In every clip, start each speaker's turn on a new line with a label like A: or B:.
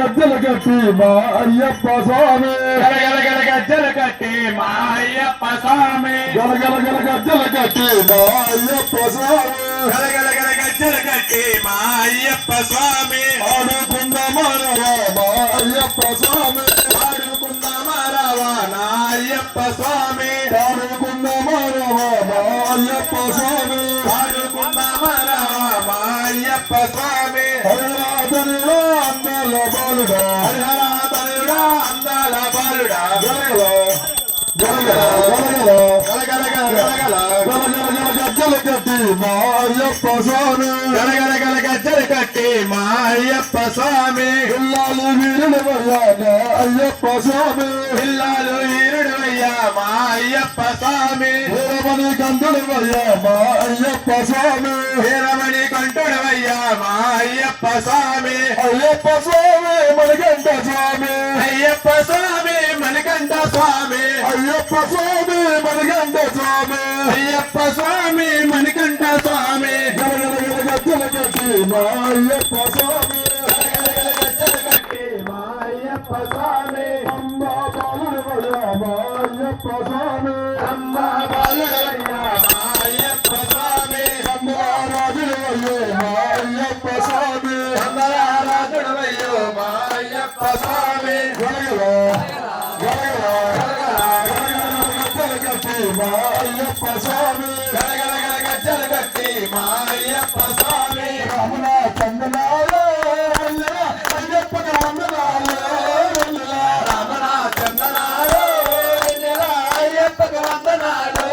A: గజ్జల కట్టి మా అయ్యప్ప స్వామి
B: గజ్జల కట్టి మా అయ్యప్ప స్వామి
A: గలగల గజ్జల కట్టి మా అయ్యప్ప స్వామి
B: గజ్జల కట్టి మా అయ్యప్ప స్వామి
A: ఆడుకుందామరవా మా అయ్యప్ప స్వామి
B: ఆడుకుందామరవా నా అయ్యప్ప స్వామి
A: ఆడుకుందామరవా మా అయ్యప్ప స్వామి
B: ఆడుకుందామరవా మా అయ్యప్ప స్వామి
A: హరిరాధనిలో అందాల బాలుడా
B: హరిహరాధనుడా అందాల బాలుడా
A: గజ్జల కట్టి మా అయ్యప్ప స్వామి
B: గజ్జలు కట్టి మా అయ్యప్ప స్వామి
A: పిల్లాలు వీరుడు వయ్యా అయ్యప్ప స్వామి
B: పిల్లాలు వీరుడు అయ్యా మా అయ్యప్ప స్వామి
A: వీరమణి కంటుడు వయ్యా మా అయ్యప్ప స్వామి
B: వీరమణి కంటుడు అయ్యా మా అయ్యప్ప స్వామి
A: అయ్యప్ప స్వామి మణికంఠ స్వామి
B: అయ్యప్ప స్వామి మణికంఠ స్వామి
A: అయ్యప్ప స్వామి మణికంఠ స్వామి
B: అయ్యప్ప స్వామి మణికంఠ స్వామి
A: గజ్జల కట్టి మా అయ్యప్ప స్వామి
B: గజ్జలు కట్టి మా అయ్యప్ప స్వామి
A: అంబా బాలుడు వయ్యా మా అయ్యప్ప స్వామి
B: అమ్మా బాలుడు అయ్యా మా అయ్యప్ప స్వామి
A: రాజుడు వయ్యే మా అయ్యప్ప స్వామి
B: రాజుడు అయ్యో మా అయ్యప్ప స్వామి
A: గజ్జల కట్టి మా అయ్యప్ప స్వామి
B: గజ్జలు కట్టి మా అయ్యప్ప స్వామి
A: రమణ చందనాలు అయ్యప్పకి వందనాలు
B: రమణ చందనాలు అయ్యప్పకి వందనాలు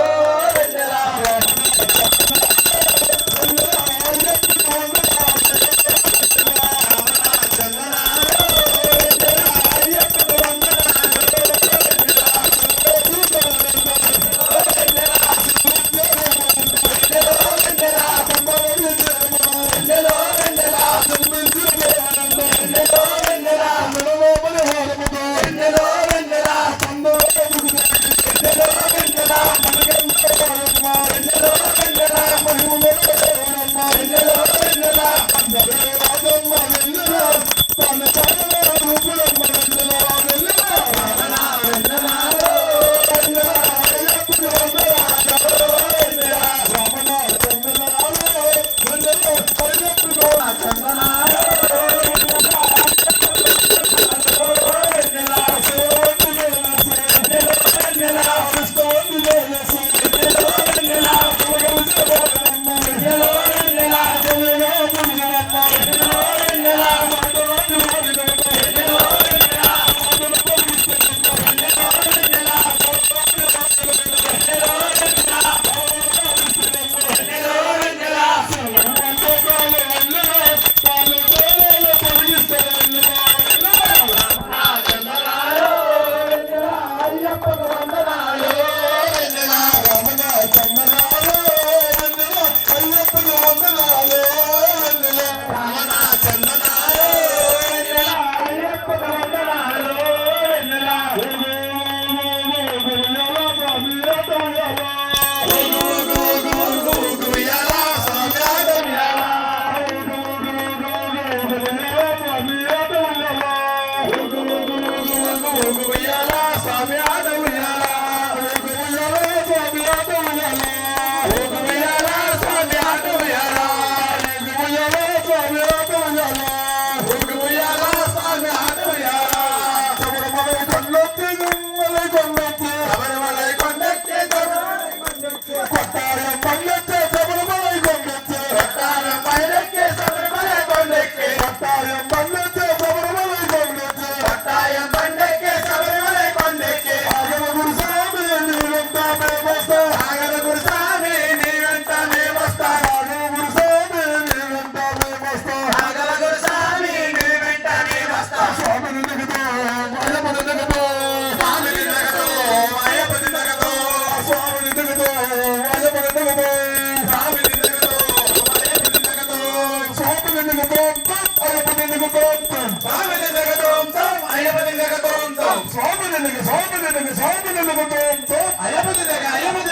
A: Ayah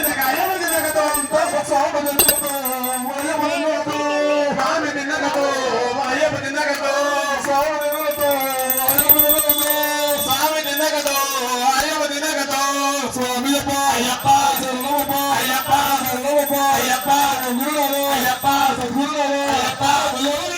A: అయ్యప్ప గురుగారు అయ్యప్ప సద్గురుగారు అయ్యప్ప